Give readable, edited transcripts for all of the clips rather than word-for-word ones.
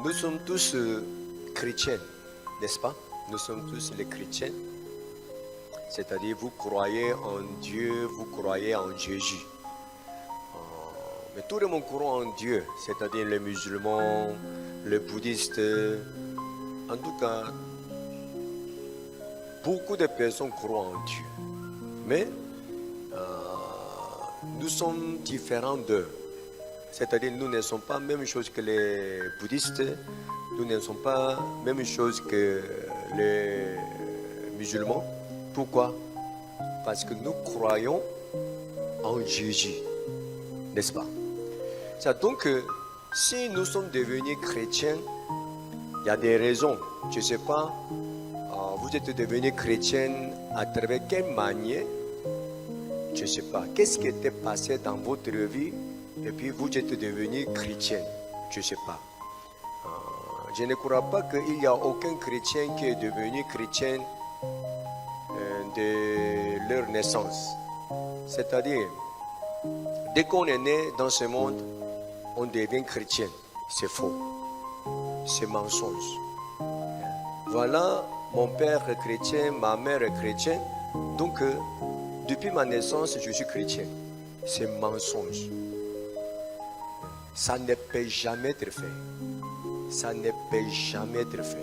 Nous sommes tous chrétiens, n'est-ce pas? Nous sommes tous les chrétiens. C'est-à-dire, vous croyez en Dieu, vous croyez en Jésus. Mais tout le monde croit en Dieu, c'est-à-dire les musulmans, les bouddhistes. En tout cas, beaucoup de personnes croient en Dieu. Mais nous sommes différents d'eux. C'est-à-dire, nous ne sommes pas la même chose que les bouddhistes, nous ne sommes pas la même chose que les musulmans. Pourquoi? Parce que nous croyons en Jésus, n'est-ce pas? Donc, si nous sommes devenus chrétiens, il y a des raisons. Je ne sais pas, vous êtes devenus chrétiens à travers quelle manière? Je ne sais pas. Qu'est-ce qui était passé dans votre vie et puis vous êtes devenus chrétiens? Je ne sais pas. Je ne crois pas qu'il y a aucun chrétien qui est devenu chrétien de leur naissance. C'est-à-dire, dès qu'on est né dans ce monde, on devient chrétien. C'est faux. C'est mensonge. Voilà, mon père est chrétien, ma mère est chrétienne. Donc, depuis ma naissance, je suis chrétien. C'est mensonge. Ça ne peut jamais être fait. Ça ne peut jamais être fait.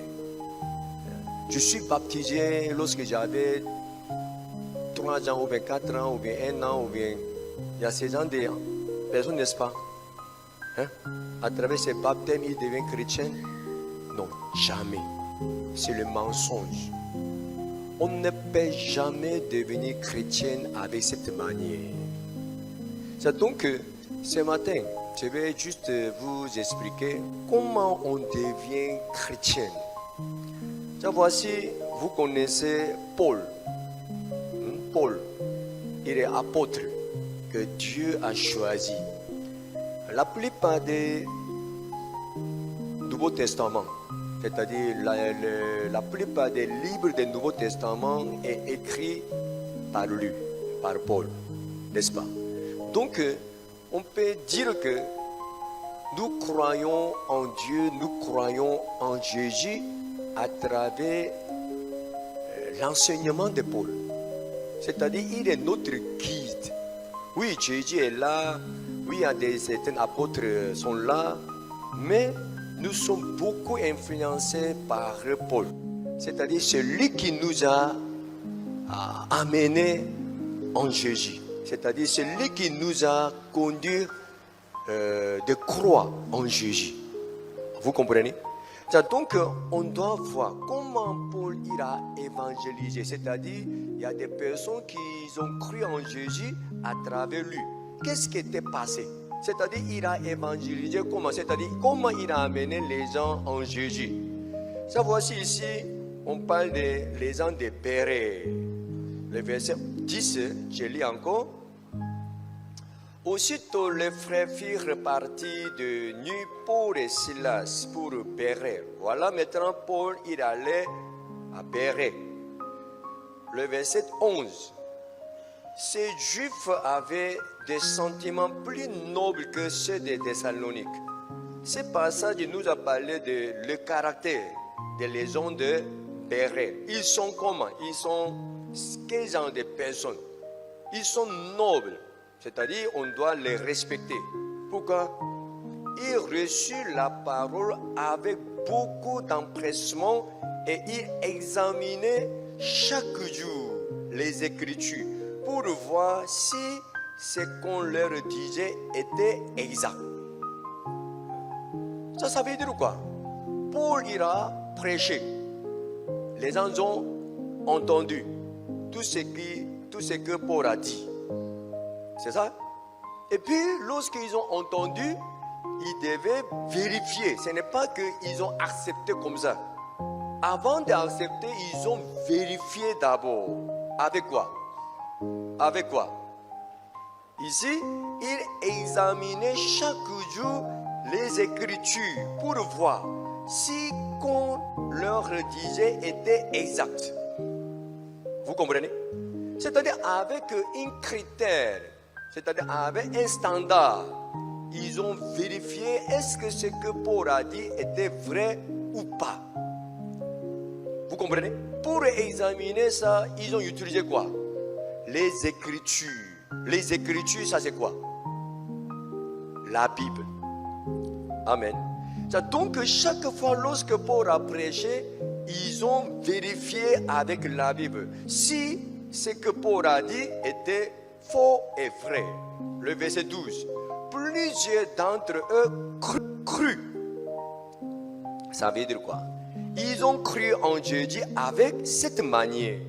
Je suis baptisé lorsque j'avais 3 ans ou bien 4 ans ou bien 1 an ou bien... Il y a ces gens de personnes, n'est-ce pas? À travers ces baptêmes, ils deviennent chrétiens? Non, jamais. C'est le mensonge. On ne peut jamais devenir chrétien avec cette manière. C'est donc ce matin, je vais juste vous expliquer comment on devient chrétien. Voici, vous connaissez Paul. Paul, il est apôtre que Dieu a choisi. La plupart des Nouveaux Testaments, c'est-à-dire la plupart des livres du Nouveau Testament est écrit par lui, par Paul, n'est-ce pas? Donc, on peut dire que nous croyons en Dieu, nous croyons en Jésus à travers l'enseignement de Paul. C'est-à-dire, il est notre guide. Oui, Jésus est là. Oui, certains apôtres sont là. Mais nous sommes beaucoup influencés par Paul. C'est-à-dire, c'est lui qui nous a amenés en Jésus. C'est-à-dire, c'est lui qui nous a conduits de croire en Jésus. Vous comprenez? Donc, on doit voir comment Paul il a évangélisé. C'est-à-dire, il y a des personnes qui ont cru en Jésus à travers lui. Qu'est-ce qui était passé? C'est-à-dire, il a évangélisé comment? C'est-à-dire, comment il a amené les gens en Jésus? Ça, voici ici, on parle des gens de Bérée. Le verset 10, je lis encore. Aussitôt, les frères firent partir de nuit Paul et Silas pour Bérée. Voilà, maintenant, Paul, il allait à Bérée. Le verset 11. Ces Juifs avaient des sentiments plus nobles que ceux des Thessaloniques. Ce passage nous a parlé de le caractère des gens de Bérée. Ils sont comment? Ils sont quel genre de personnes? Ils sont nobles. C'est-à-dire, on doit les respecter. Pourquoi? Ils reçurent la parole avec beaucoup d'empressement et ils examinaient chaque jour les Écritures pour voir si ce qu'on leur disait était exact. Ça veut dire quoi? Paul ira prêcher. Les gens ont entendu tout ce que Paul a dit. C'est ça? Et puis, lorsqu'ils ont entendu, ils devaient vérifier. Ce n'est pas qu'ils ont accepté comme ça. Avant d'accepter, ils ont vérifié d'abord. Avec quoi? Avec quoi? Ici, ils examinaient chaque jour les Écritures pour voir si qu'on leur disait était exact. Vous comprenez? C'est-à-dire avec un critère, c'est-à-dire avec un standard. ils ont vérifié est-ce que ce que Paul a dit était vrai ou pas. Vous comprenez? Pour examiner ça, ils ont utilisé quoi? Les Écritures. Les Écritures, ça c'est quoi? La Bible. Amen. Donc chaque fois lorsque Paul a prêché, ils ont vérifié avec la Bible si ce que Paul a dit était faux et vrai. Le verset 12. Plusieurs d'entre eux cru. Ça veut dire quoi? Ils ont cru en Jésus avec cette manière.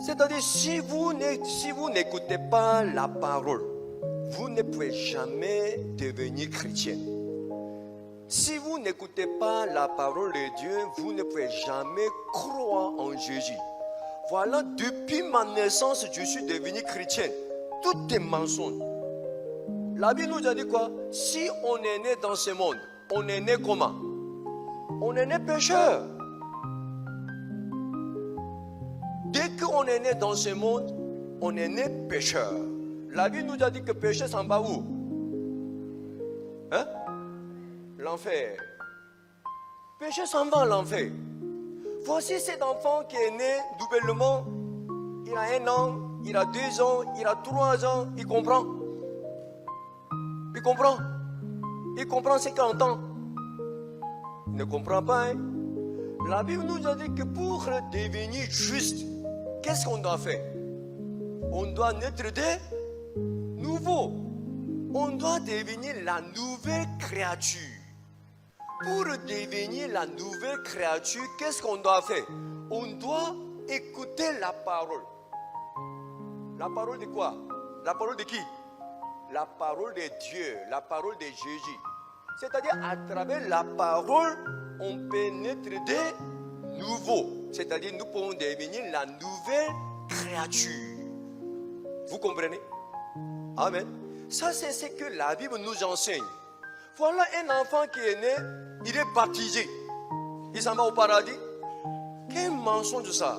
C'est-à-dire, si vous n'écoutez pas la parole, vous ne pouvez jamais devenir chrétien. Si vous n'écoutez pas la parole de Dieu, vous ne pouvez jamais croire en Jésus. Voilà, depuis ma naissance, je suis devenu chrétien. Tout est mensonge. La Bible nous a dit quoi? Si on est né dans ce monde, on est né comment? On est né pécheur. Dès qu'on est né dans ce monde, on est né pécheur. La Bible nous a dit que péché s'en va où? Hein? L'enfer. Péché s'en va à l'enfer. Voici cet enfant qui est né doublement. Il a 1 an, il a 2 ans, il a 3 ans. Il comprend. Il comprend. Il comprend ce qu'il entend. Il ne comprend pas. Hein? La Bible nous a dit que pour devenir juste, qu'est-ce qu'on doit faire? On doit naître de nouveau. On doit devenir la nouvelle créature. Pour devenir la nouvelle créature, qu'est-ce qu'on doit faire? On doit écouter la parole. La parole de quoi? La parole de qui? La parole de Dieu, la parole de Jésus. C'est-à-dire, à travers la parole, on peut naître de nouveau. C'est-à-dire, nous pouvons devenir la nouvelle créature. Vous comprenez? Amen. Ça, c'est ce que la Bible nous enseigne. Voilà un enfant qui est né, il est baptisé. Il s'en va au paradis. Quel mensonge ça?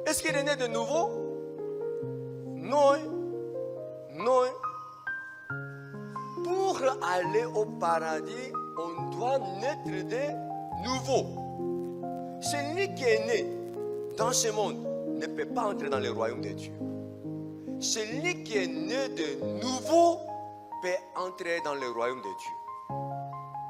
Est-ce qu'il est né de nouveau? Non. Non. Pour aller au paradis, on doit naître de nouveau. Celui qui est né dans ce monde ne peut pas entrer dans le royaume de Dieu. Celui qui est né de nouveau peut entrer dans le royaume de Dieu.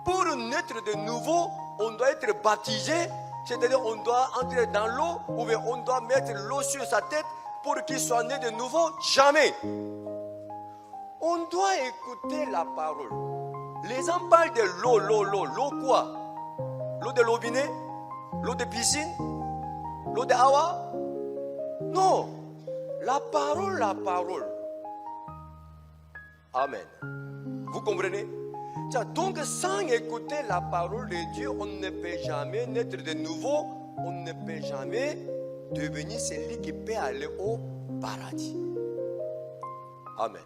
Pour naître de nouveau, on doit être baptisé, c'est-à-dire on doit entrer dans l'eau, ou bien on doit mettre l'eau sur sa tête pour qu'il soit né de nouveau. Jamais. On doit écouter la parole. Les gens parlent de l'eau, l'eau quoi? L'eau de robinet? L'eau de piscine? L'eau de Hawa? Non. La parole. Amen. Vous comprenez? Donc, sans écouter la parole de Dieu, on ne peut jamais naître de nouveau, on ne peut jamais devenir celui qui peut aller au paradis. Amen.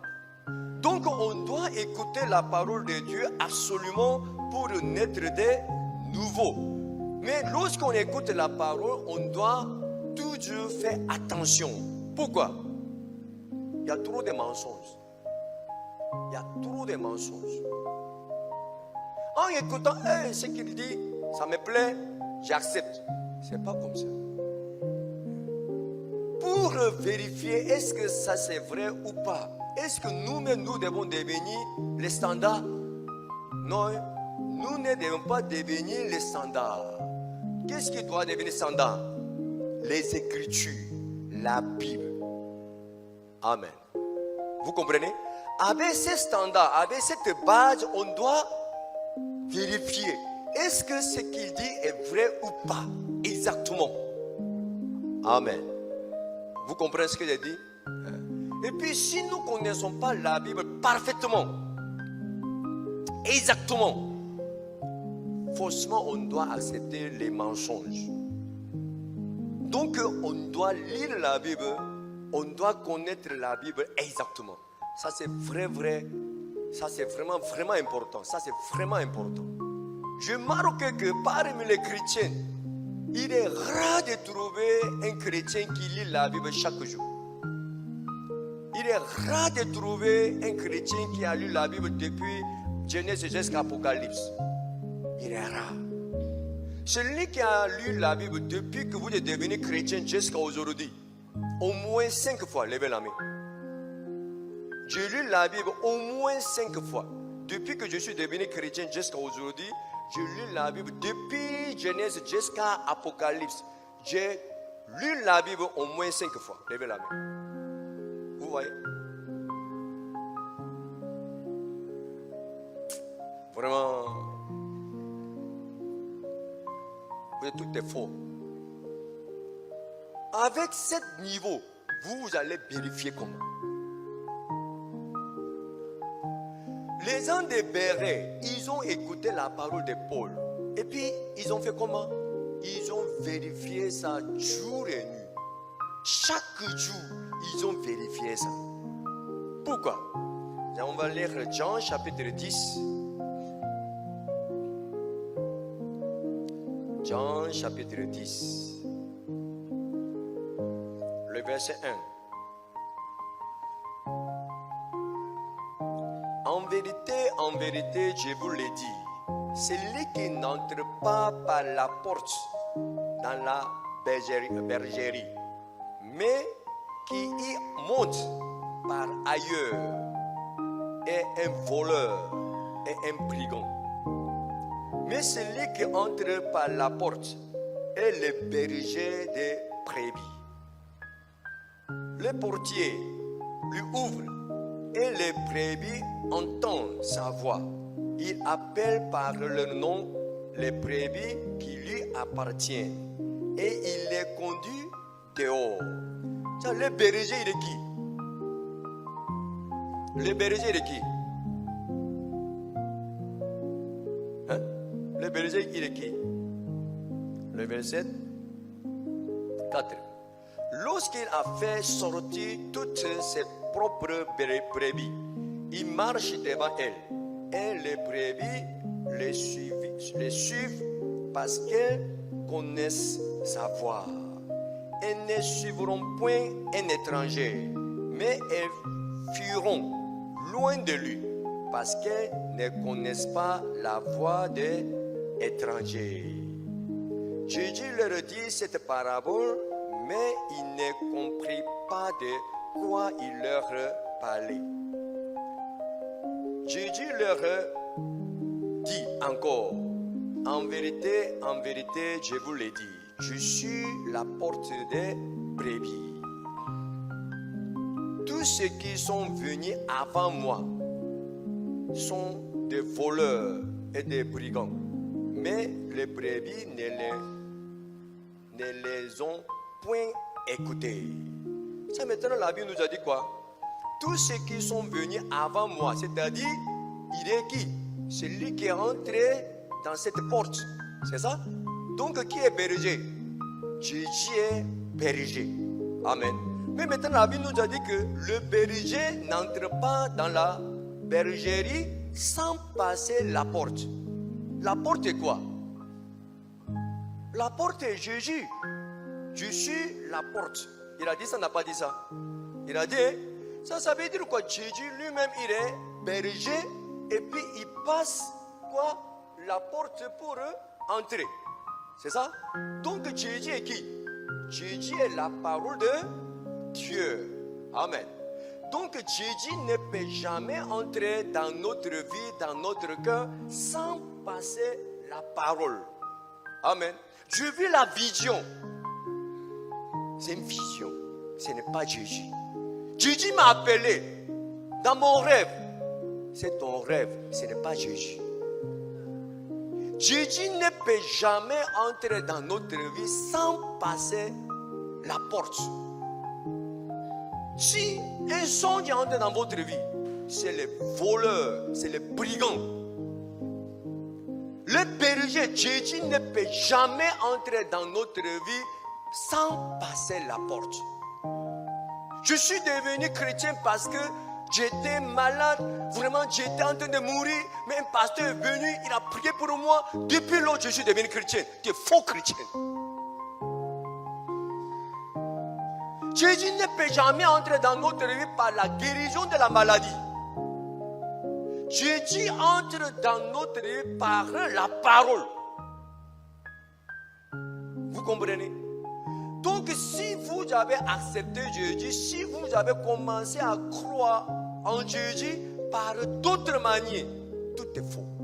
Donc, on doit écouter la parole de Dieu absolument pour naître de nouveau. Mais lorsqu'on écoute la parole, on doit toujours faire attention. Pourquoi? Il y a trop de mensonges. Il y a trop de mensonges. En écoutant ce qu'il dit, ça me plaît, j'accepte. C'est pas comme ça. Pour vérifier est-ce que ça c'est vrai ou pas, est-ce que nous-mêmes nous devons devenir les standards? Non, nous ne devons pas devenir les standards. Qu'est-ce qui doit devenir standard? Les Écritures, la Bible. Amen. Vous comprenez? Avec ces standards, avec cette base, on doit vérifier. Est-ce que ce qu'il dit est vrai ou pas? Exactement. Amen. Vous comprenez ce que j'ai dit? Et puis si nous ne connaissons pas la Bible parfaitement, exactement, forcément on doit accepter les mensonges. Donc on doit lire la Bible, on doit connaître la Bible exactement. Ça c'est vrai. Ça c'est vraiment important. Ça c'est vraiment important. Je remarque que parmi les chrétiens, Il est rare de trouver un chrétien qui lit la Bible chaque jour. Il est rare de trouver un chrétien qui a lu la Bible depuis Genèse jusqu'à Apocalypse. Il est rare. Celui qui a lu la Bible depuis que vous êtes devenu chrétien jusqu'à aujourd'hui, au moins 5 fois, levez la main. J'ai lu la Bible au moins 5 fois. Depuis que je suis devenu chrétien jusqu'à aujourd'hui, j'ai lu la Bible depuis Genèse jusqu'à Apocalypse. J'ai lu la Bible au moins 5 fois. Levez la main. Vous voyez? Vraiment, tout est faux. Avec ce niveau, vous allez vérifier comment. Les gens de Béret, ils ont écouté la parole de Paul. Et puis, ils ont fait comment? Ils ont vérifié ça jour et nuit. Chaque jour, ils ont vérifié ça. Pourquoi? On va lire Jean chapitre 10. Jean chapitre 10. Le verset 1. En vérité, je vous l'ai dit, celui qui n'entre pas par la porte dans la bergerie, mais qui y monte par ailleurs, est un voleur et un brigand. Mais celui qui entre par la porte est le berger des brebis. Le portier lui ouvre et les brebis entendent sa voix. Il appelle par leur nom les brebis qui lui appartiennent et il les conduit dehors. Ça, le berger il est qui? Le berger il est qui? Hein? Le berger il est qui? Le verset 4. Lorsqu'il a fait sortir toutes ses propres brebis, il marche devant elles et les brebis les suivent parce qu'elles connaissent sa voix. Elles ne suivront point un étranger, mais elles fuiront loin de lui parce qu'elles ne connaissent pas la voix des étrangers. Jésus leur dit cette parabole, mais ils ne comprirent pas de quoi il leur parlait. Jésus leur dit encore, en vérité, je vous l'ai dit, je suis la porte des brebis. Tous ceux qui sont venus avant moi sont des voleurs et des brigands, mais les brebis ne les ont point écoutés. Ça maintenant la Bible nous a dit quoi? Tous ceux qui sont venus avant moi, c'est-à-dire, il est qui? Celui qui est entré dans cette porte, c'est ça? Donc qui est berger? Jésus est berger. Amen. Mais maintenant la Bible nous a dit que le berger n'entre pas dans la bergerie sans passer la porte. La porte est quoi? La porte est Jésus. Je suis la porte. Il a dit ça, n'a pas dit ça. Il a dit, ça veut dire quoi? Jésus lui-même, il est berger et puis il passe quoi? La porte pour entrer. C'est ça? Donc Jésus est qui? Jésus est la parole de Dieu. Amen. Donc Jésus ne peut jamais entrer dans notre vie, dans notre cœur, sans passer la parole. Amen. Je vis la vision. C'est une vision. Ce n'est pas Jésus. Jésus m'a appelé dans mon rêve. C'est ton rêve, ce n'est pas Jésus. Jésus ne peut jamais entrer dans notre vie sans passer la porte. Si un songe entre dans votre vie, c'est le voleur, c'est le brigand. Le berger, Jésus ne peut jamais entrer dans notre vie sans passer la porte. Je suis devenu chrétien parce que j'étais malade, vraiment j'étais en train de mourir, mais un pasteur est venu, il a prié pour moi. Depuis lors, je suis devenu chrétien. Tu es faux chrétien. Jésus ne peut jamais entrer dans notre vie par la guérison de la maladie. Jésus entre dans notre vie par la parole. Vous comprenez? Donc si vous avez accepté Jésus, si vous avez commencé à croire en Jésus par d'autres manières, tout est faux.